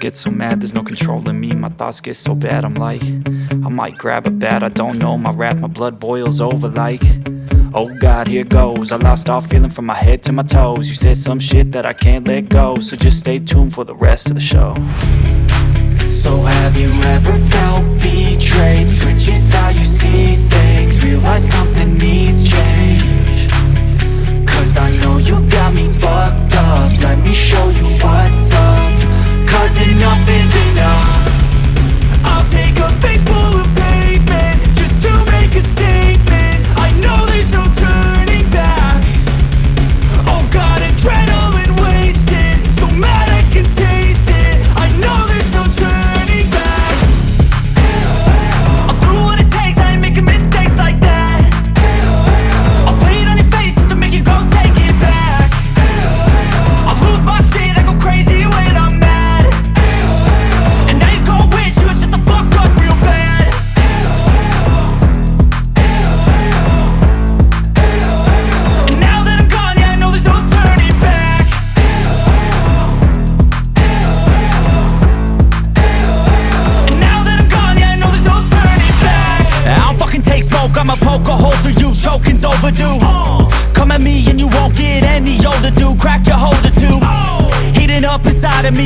get so mad, there's no controlling me. My thoughts get so bad, I'm like, I might grab a bat, I don't know. My wrath, my blood boils over like, oh God, here goes. I lost all feeling from my head to my toes. You said some shit that I can't let go, so just stay tuned for the rest of the show. So have you ever felt betrayed? Switches how you see things, realize something needs change. Cause I know you got me fucked up, let me show you what's up. Cause enough is enough. I'll take a face full of pavement just to make a statement. I know there's no turning back. Oh God, adrenaline wasted, so mad I can taste it. I know there's no turning back. I'll do what it takes, I ain't making mistakes like that. I'll play it on your face just to make you go take it back. I'll lose my shit, I go crazy when I'm mad. And now you go wish you would shut the fuck up real bad. And now that I'm gone, yeah, I know there's no turning back. And now that I'm gone, yeah, I know there's no turning back. I don't fucking take smoke, I'ma poke a hole through you, choking's overdue. Come at me and you won't get any older, dude. Crack your holder too. Heating up inside of me.